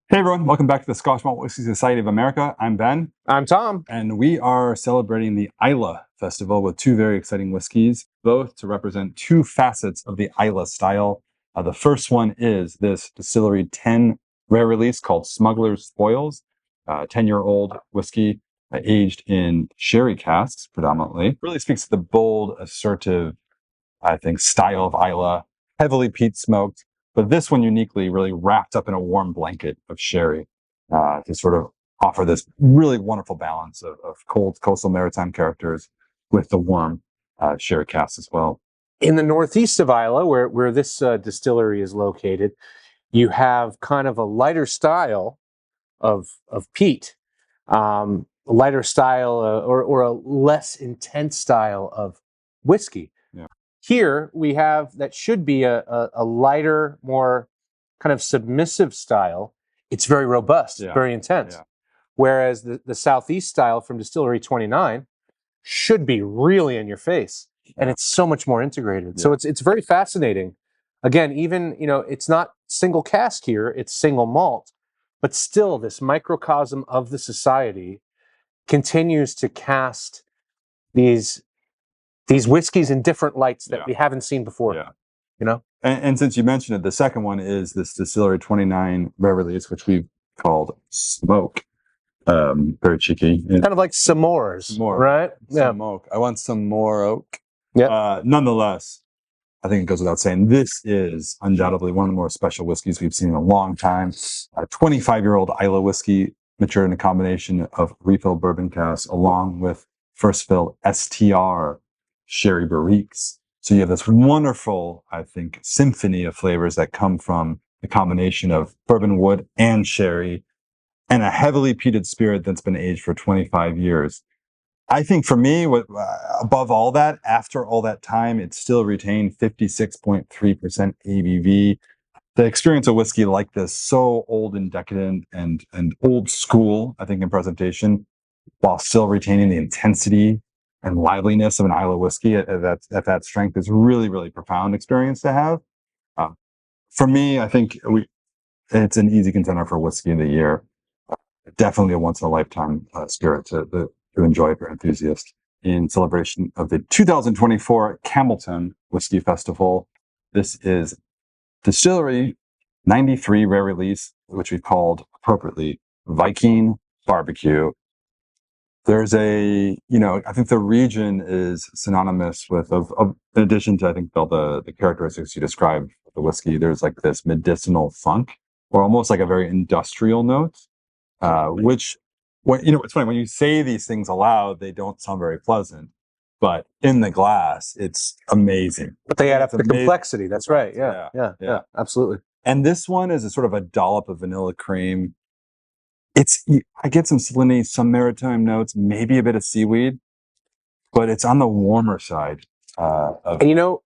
Hey everyone, welcome back to the Scotch Malt Whisky Society of America. I'm Ben. I'm Tom. And we are celebrating the Islay Festival with two very exciting whiskeys, both to represent two facets of the Islay style. The first one is this Distillery 10 rare release called Smugglers Spoils, 10-year-old whiskey aged in sherry casks predominantly. Really speaks to the bold, assertive, I think, style of Islay, heavily peat smoked. But this one uniquely really wrapped up in a warm blanket of sherry to sort of offer this really wonderful balance of cold coastal maritime characters with the warm sherry cast as well. In the northeast of Islay, where this distillery is located, you have kind of a lighter style of peat, lighter style or a less intense style of whiskey. Yeah. Here we have that should be a lighter, more kind of submissive style. It's very robust, very intense. Yeah. Whereas the southeast style from Distillery 29 should be really in your face, and it's so much more integrated. Yeah. So it's very fascinating. Again, even it's not single cask here; it's single malt, but still, this microcosm of the society continues to cast these whiskeys in different lights that we haven't seen before. Yeah. And since you mentioned it, the second one is this Distillery 29 rare release, which we've called Sm'oak. Very cheeky. Kind of like s'mores, right? Sm'oak. I want some more oak. Yeah. Nonetheless, I think it goes without saying, this is undoubtedly one of the more special whiskeys we've seen in a long time. A 25-year-old Islay whiskey matured in a combination of refilled bourbon casks along with first fill STR sherry barriques. So you have this wonderful, I think, symphony of flavors that come from the combination of bourbon wood and sherry and a heavily peated spirit that's been aged for 25 years. I think for me, above all that, after all that time, it still retained 56.3% ABV. The experience of whiskey like this, so old and decadent and old school, I think, in presentation, while still retaining the intensity and liveliness of an Islay whiskey at that strength, is really, really profound experience to have. For me, I think it's an easy contender for whiskey of the year. Definitely a once-in-a-lifetime spirit to enjoy if you're an enthusiast. In celebration of the 2024 Campbeltown Whisky Festival, this is Distillery 93 rare release, which we've called appropriately Viking Barbecue. There's I think the region is synonymous with, in addition to, I think, all the characteristics you described with the whiskey, there's like this medicinal funk, or almost like a very industrial note. Which, it's funny, when you say these things aloud, they don't sound very pleasant, but in the glass, it's amazing. But they add up the complexity. That's right. Yeah, absolutely. And this one is a sort of a dollop of vanilla cream. I get some salinity, some maritime notes, maybe a bit of seaweed, but it's on the warmer side. And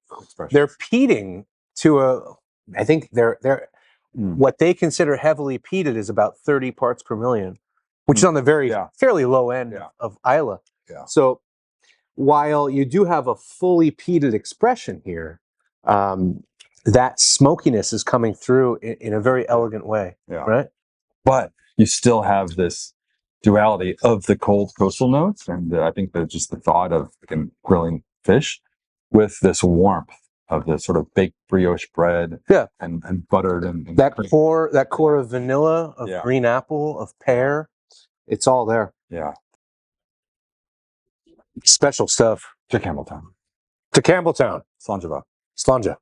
they're peating to I think they're what they consider heavily peated is about 30 parts per million, which is on the fairly low end of Islay. Yeah. So while you do have a fully peated expression here, that smokiness is coming through in a very elegant way, right? But you still have this duality of the cold coastal notes, and I think that just the thought of grilling fish with this warmth of the sort of baked brioche bread, and buttered and that core of vanilla, of green apple, of pear, it's all there. Yeah, special stuff. To Campbeltown. To Campbeltown. Slàinte. Slàinte.